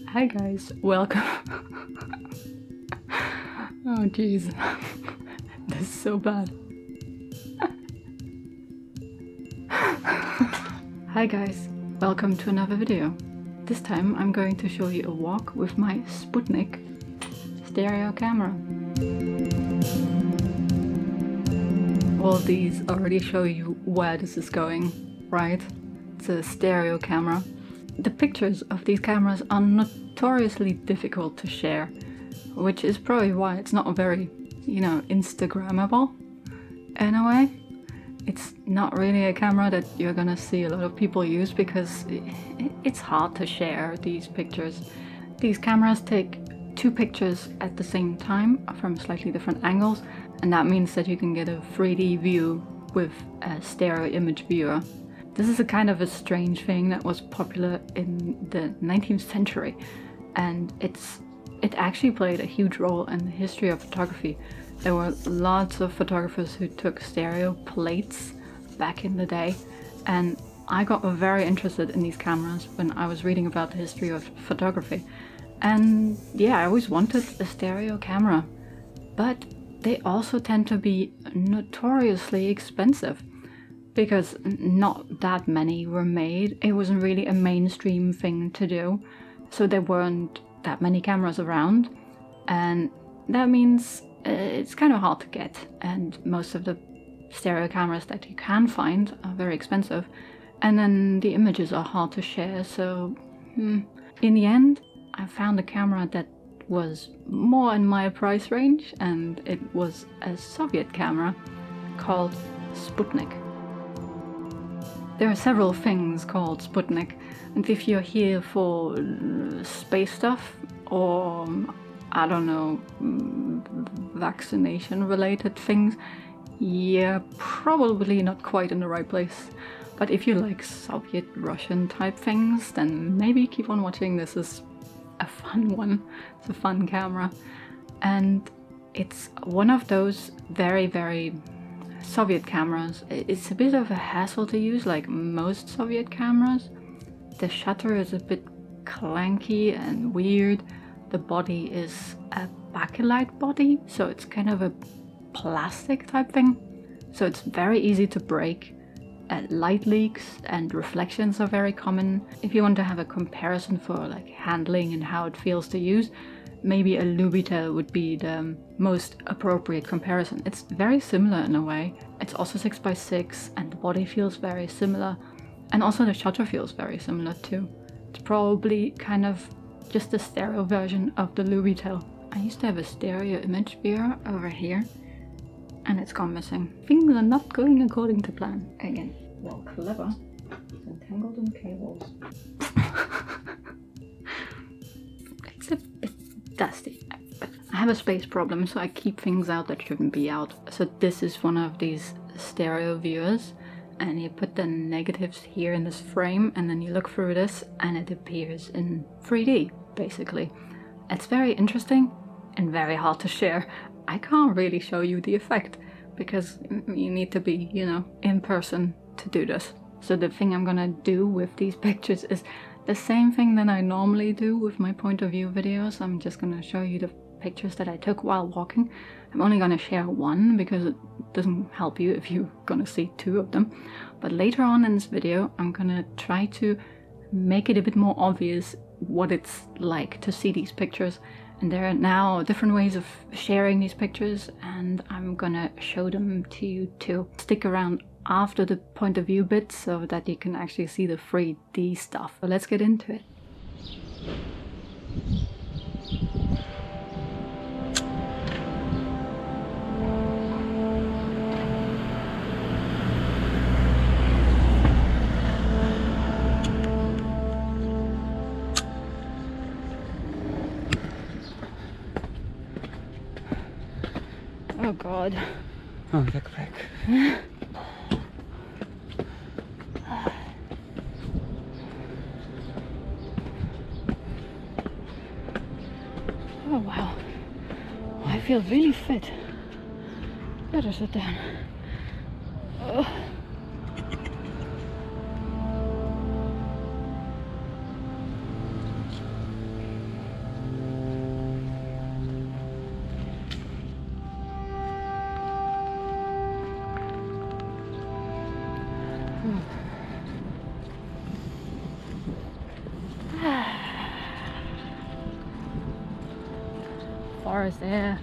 Hi guys, welcome. Oh jeez, this is so bad. Hi guys, welcome to another video. This time I'm going to show you a walk with my Sputnik stereo camera. All these already show you where this is going, right? It's a stereo camera. The pictures of these cameras are notoriously difficult to share, which is probably why it's not very, Instagrammable in a way. It's not really a camera that you're gonna see a lot of people use because it's hard to share these pictures. These cameras take two pictures at the same time from slightly different angles, and that means that you can get a 3D view with a stereo image viewer. This is a kind of a strange thing that was popular in the 19th century, and it actually played a huge role in the history of photography. There were lots of photographers who took stereo plates back in the day, and I got very interested in these cameras when I was reading about the history of photography. And yeah, I always wanted a stereo camera, but they also tend to be notoriously expensive because not that many were made. It wasn't really a mainstream thing to do, so there weren't that many cameras around, and that means it's kind of hard to get, and most of the stereo cameras that you can find are very expensive, and then the images are hard to share. So in the end I found a camera that was more in my price range, and it was a Soviet camera called Sputnik. There are several things called Sputnik, and if you're here for space stuff or, I don't know, vaccination related things, you're probably not quite in the right place. But if you like Soviet Russian type things, then maybe keep on watching. This is a fun one. It's a fun camera, and it's one of those very, very Soviet cameras. It's a bit of a hassle to use, like most Soviet cameras. The shutter is a bit clanky and weird. The body is a bakelite body, so it's kind of a plastic type thing. So it's very easy to break. Light leaks and reflections are very common. If you want to have a comparison for like handling and how it feels to use, maybe a Lubitel would be the most appropriate comparison. It's very similar in a way. It's also 6x6 and the body feels very similar, and also the shutter feels very similar too. It's probably kind of just a stereo version of the Lubitel. I used to have a stereo image viewer over here, and it's gone missing. Things are not going according to plan again. Well, clever. It's entangled in cables. It's a bit dusty. I have a space problem, so I keep things out that shouldn't be out. So this is one of these stereo viewers, and you put the negatives here in this frame, and then you look through this, and it appears in 3D, basically. It's very interesting and very hard to share. I can't really show you the effect because you need to be, in person to do this. So the thing I'm gonna do with these pictures is the same thing that I normally do with my point of view videos. I'm just gonna show you the pictures that I took while walking. I'm only gonna share one because it doesn't help you if you're gonna see two of them. But later on in this video, I'm gonna try to make it a bit more obvious what it's like to see these pictures. And there are now different ways of sharing these pictures, and I'm gonna show them to you too. Stick around after the point of view bit so that you can actually see the 3D stuff. So let's get into it. Oh god. Oh, look back. Oh wow. I feel really fit. Better sit down. Oh. forest there.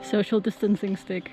Social distancing stick.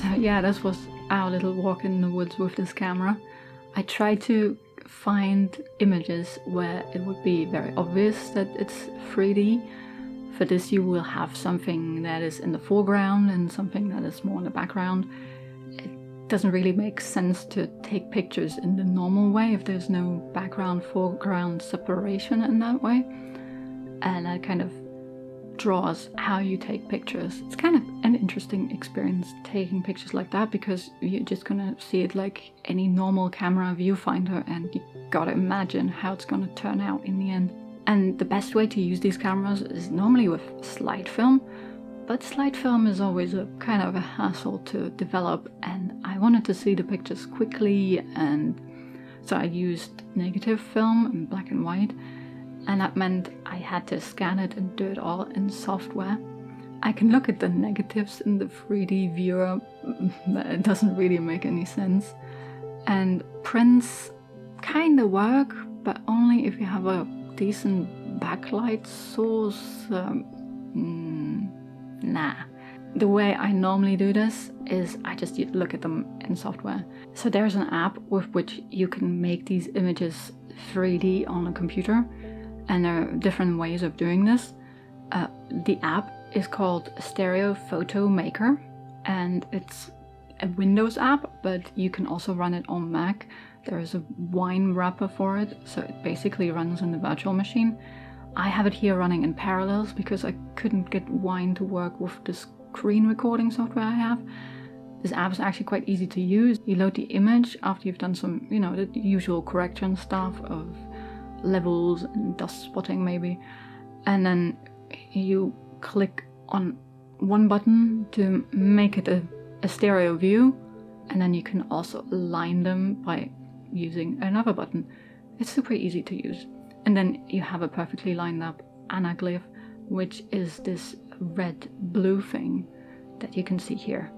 So yeah, this was our little walk in the woods with this camera. I tried to find images where it would be very obvious that it's 3D. For this you will have something that is in the foreground and something that is more in the background. It doesn't really make sense to take pictures in the normal way if there's no background foreground separation in that way. And that kind of draws how you take pictures. It's kind of an interesting experience taking pictures like that, because you're just gonna see it like any normal camera viewfinder and you gotta imagine how it's gonna turn out in the end. And the best way to use these cameras is normally with slide film, but slide film is always a kind of a hassle to develop, and I wanted to see the pictures quickly, and so I used negative film in black and white. And that meant I had to scan it and do it all in software. I can look at the negatives in the 3D viewer, but it doesn't really make any sense. And prints kind of work, but only if you have a decent backlight source. Nah. The way I normally do this is I just look at them in software. So there's an app with which you can make these images 3D on a computer. And there are different ways of doing this. The app is called Stereo Photo Maker, and it's a Windows app, but you can also run it on Mac. There is a Wine wrapper for it, so it basically runs on the virtual machine. I have it here running in Parallels because I couldn't get Wine to work with the screen recording software I have. This app is actually quite easy to use. You load the image after you've done some, the usual correction stuff of levels and dust spotting maybe, and then you click on one button to make it a stereo view, and then you can also align them by using another button. It's super easy to use. And then you have a perfectly lined up anaglyph, which is this red blue thing that you can see here.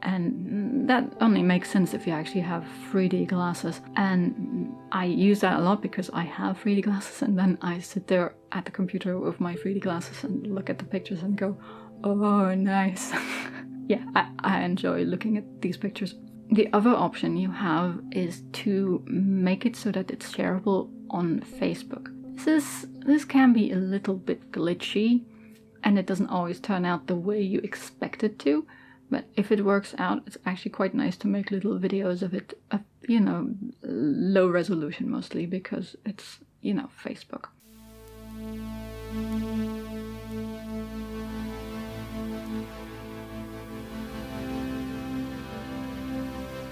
And that only makes sense if you actually have 3D glasses. And I use that a lot because I have 3D glasses, and then I sit there at the computer with my 3D glasses and look at the pictures and go, oh, nice. Yeah, I enjoy looking at these pictures. The other option you have is to make it so that it's shareable on Facebook. This can be a little bit glitchy, and it doesn't always turn out the way you expect it to, but if it works out, it's actually quite nice to make little videos of it, you know, low resolution mostly, because it's, you know, Facebook.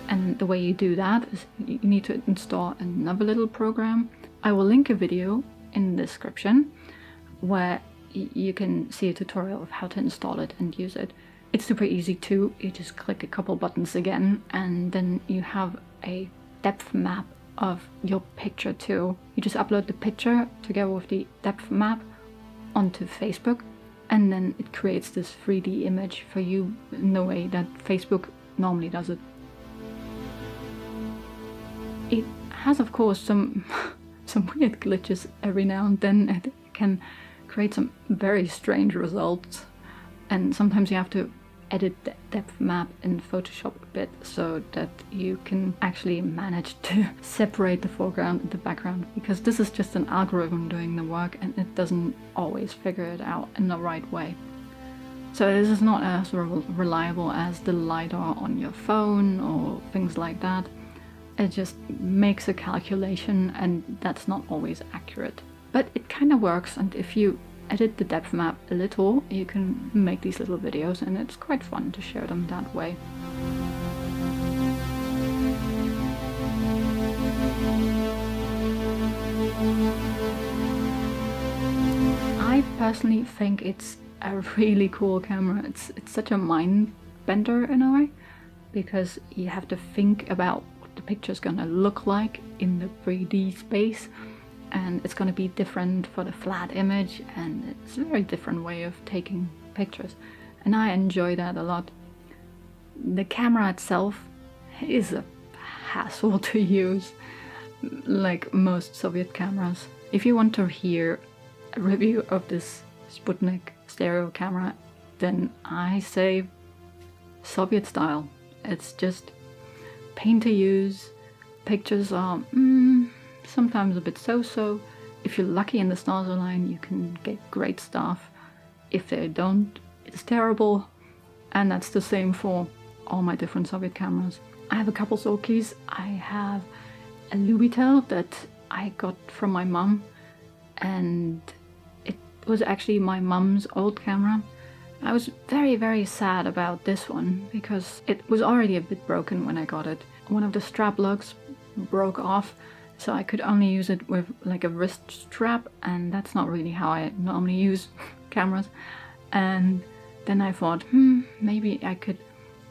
And the way you do that is you need to install another little program. I will link a video in the description where you can see a tutorial of how to install it and use it. It's super easy too. You just click a couple buttons again, and then you have a depth map of your picture too. You just upload the picture together with the depth map onto Facebook, and then it creates this 3D image for you in the way that Facebook normally does it. It has, of course, some weird glitches every now and then. It can create some very strange results, and sometimes you have to edit the depth map in Photoshop a bit so that you can actually manage to separate the foreground and the background, because this is just an algorithm doing the work and it doesn't always figure it out in the right way. So this is not as reliable as the LiDAR on your phone or things like that. It just makes a calculation, and that's not always accurate. But it kind of works, and if you edit the depth map a little, you can make these little videos, and it's quite fun to share them that way. I personally think it's a really cool camera. It's such a mind bender in a way, because you have to think about the picture's gonna look like in the 3D space, and it's gonna be different for the flat image, and it's a very different way of taking pictures, and I enjoy that a lot. The camera itself is a hassle to use, like most Soviet cameras. If you want to hear a review of this Sputnik stereo camera, then I say Soviet style. It's just pain to use. Pictures are sometimes a bit so-so. If you're lucky in the stars align, you can get great stuff. If they don't, it's terrible. And that's the same for all my different Soviet cameras. I have a couple Zorkis. I have a Lubitel that I got from my mum, and it was actually my mum's old camera. I was very, very sad about this one because it was already a bit broken when I got it. One of the strap lugs broke off, so I could only use it with like a wrist strap, and that's not really how I normally use cameras. And then I thought, maybe I could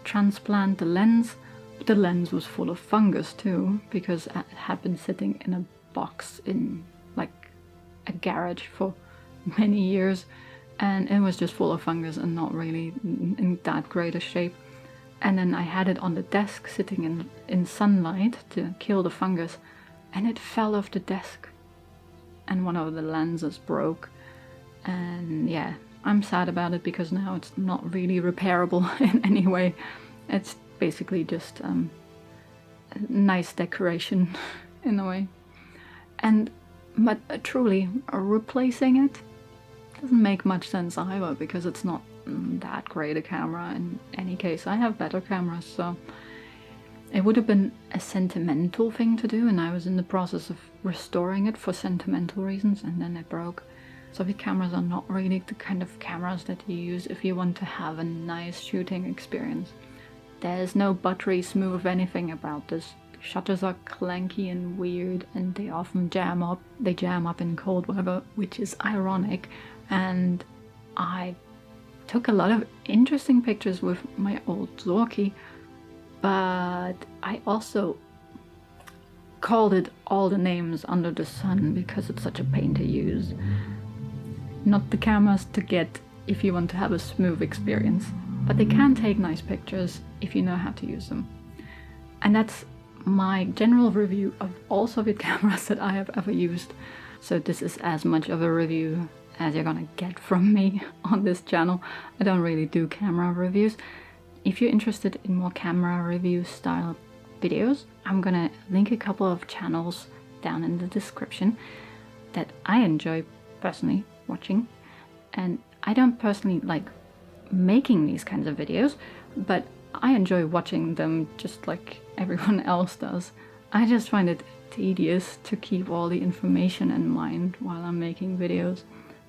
transplant the lens. But the lens was full of fungus too, because it had been sitting in a box in like a garage for many years, and it was just full of fungus and not really in that great a shape. And then I had it on the desk sitting in sunlight to kill the fungus, and it fell off the desk and one of the lenses broke. And yeah, I'm sad about it because now it's not really repairable in any way. It's basically just a nice decoration in a way. But truly, replacing it doesn't make much sense either, because it's not that great a camera in any case. I have better cameras, so it would have been a sentimental thing to do, and I was in the process of restoring it for sentimental reasons, and then it broke. Soviet cameras are not really the kind of cameras that you use if you want to have a nice shooting experience. There's no buttery smooth anything about this. Shutters are clanky and weird, and they often jam up. They jam up in cold weather, which is ironic. And I took a lot of interesting pictures with my old Zorki, but I also called it all the names under the sun because it's such a pain to use. Not the cameras to get if you want to have a smooth experience, but they can take nice pictures if you know how to use them. And that's my general review of all Soviet cameras that I have ever used. So this is as much of a review as you're gonna get from me on this channel. I don't really do camera reviews. If you're interested in more camera review style videos, I'm gonna link a couple of channels down in the description. that I enjoy personally watching. And I don't personally like making these kinds of videos, but I enjoy watching them just like everyone else does. I just find it tedious to keep all the information in mind while I'm making videos.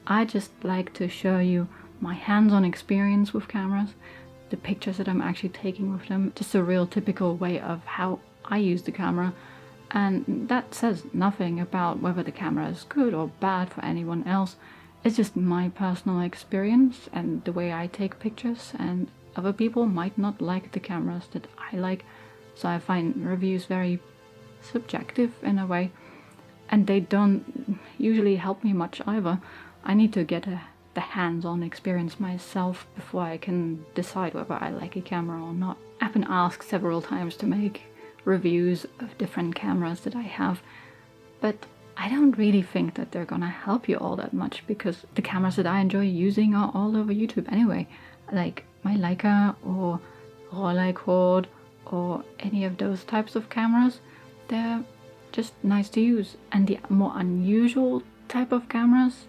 I just like to show you my hands-on experience with cameras, the pictures that I'm actually taking with them, just a real typical way of how I use the camera. And that says nothing about whether the camera is good or bad for anyone else. It's just my personal experience and the way I take pictures, and other people might not like the cameras that I like, so I find reviews very subjective in a way, and they don't usually help me much either. I need to get the hands-on experience myself before I can decide whether I like a camera or not. I've been asked several times to make reviews of different cameras that I have, but I don't really think that they're gonna help you all that much, because the cameras that I enjoy using are all over YouTube anyway, like my Leica or Rolleicord or any of those types of cameras. They're just nice to use. And the more unusual type of cameras,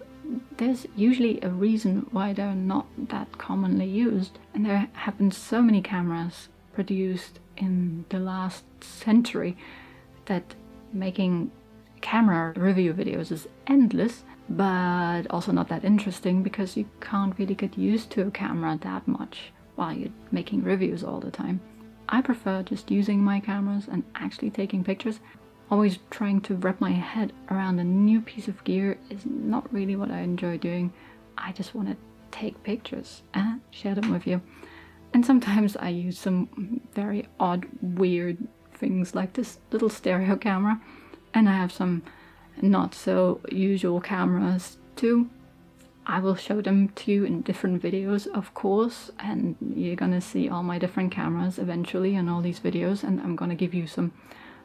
there's usually a reason why they're not that commonly used. And there have been so many cameras produced in the last century that making camera review videos is endless, but also not that interesting, because you can't really get used to a camera that much while you're making reviews all the time. I prefer just using my cameras and actually taking pictures. Always trying to wrap my head around a new piece of gear is not really what I enjoy doing. I just want to take pictures and share them with you. And sometimes I use some very odd, weird things like this little stereo camera, and I have some not so usual cameras too. I will show them to you in different videos, of course, and you're gonna see all my different cameras eventually in all these videos, and I'm gonna give you some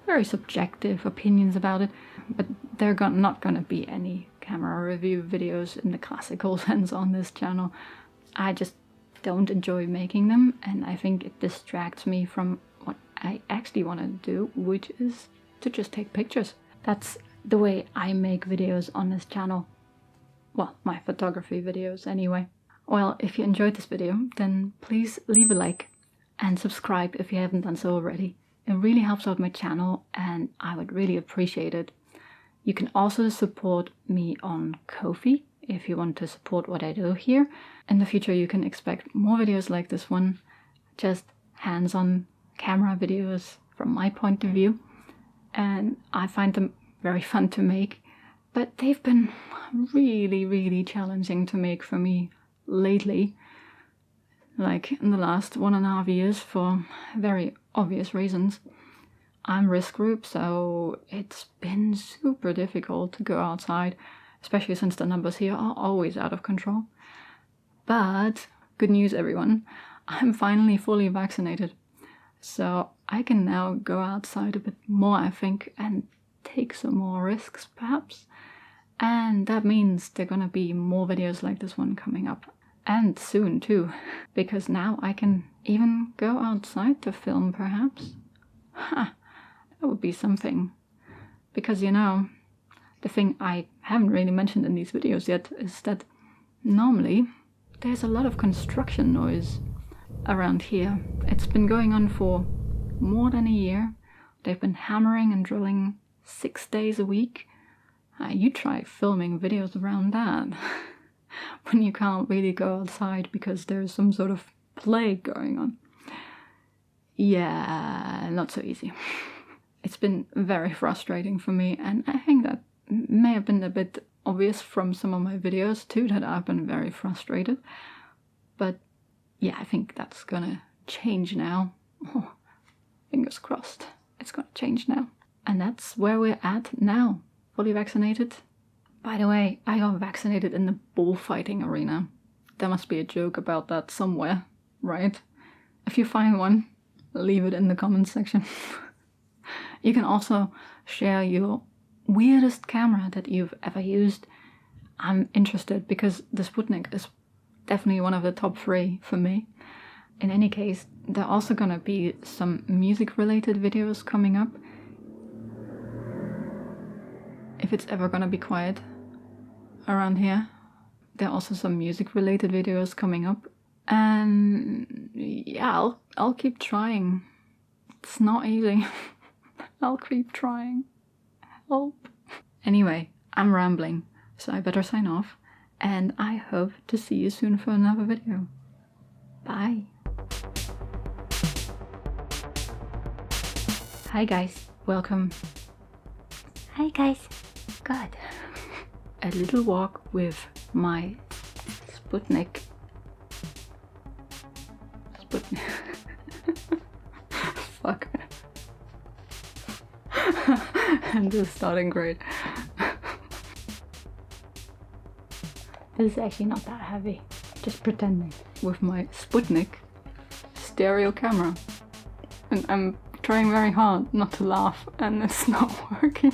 very subjective opinions about it, but they're not gonna be any camera review videos in the classical sense on this channel. I just don't enjoy making them, and I think it distracts me from what I actually want to do, which is to just take pictures. That's the way I make videos on this channel. Well, my photography videos anyway. Well, if you enjoyed this video, then please leave a like and subscribe if you haven't done so already. It really helps out my channel and I would really appreciate it. You can also support me on Ko-fi if you want to support what I do here. In the future you can expect more videos like this one, just hands-on camera videos from my point of view. And I find them very fun to make, but they've been really challenging to make for me lately, like in the last 1.5 years, for very obvious reasons. I'm risk group, so it's been super difficult to go outside, especially since the numbers here are always out of control. But good news, everyone, I'm finally fully vaccinated, so I can now go outside a bit more, I think, and take some more risks perhaps. And that means there are gonna be more videos like this one coming up, and soon too, because now I can even go outside to film perhaps. Ha, that would be something. Because you know, the thing I haven't really mentioned in these videos yet is that normally there's a lot of construction noise around here. It's been going on for more than a year. They've been hammering and drilling 6 days a week. You try filming videos around that when you can't really go outside because there's some sort of plague going on. Yeah, not so easy. It's been very frustrating for me, and I think that may have been a bit obvious from some of my videos too, that I've been very frustrated. But yeah, I think that's gonna change now. Oh, fingers crossed. It's gonna change now. And that's where we're at now. Fully vaccinated. By the way, I got vaccinated in the bullfighting arena. There must be a joke about that somewhere, right? If you find one, leave it in the comments section. You can also share your weirdest camera that you've ever used. I'm interested because the Sputnik is definitely one of the top 3 for me. In any case, there are also gonna be some music related videos coming up. If it's ever gonna be quiet, around here. There are also some music related videos coming up. And yeah, I'll keep trying. It's not easy. I'll keep trying. Help. Anyway, I'm rambling, so I better sign off. And I hope to see you soon for another video. Bye. Hi guys, welcome. Hi guys. God. A little walk with my Sputnik. Fuck. And this is starting great. This is actually not that heavy. Just pretending. With my Sputnik stereo camera. And I'm trying very hard not to laugh and it's not working.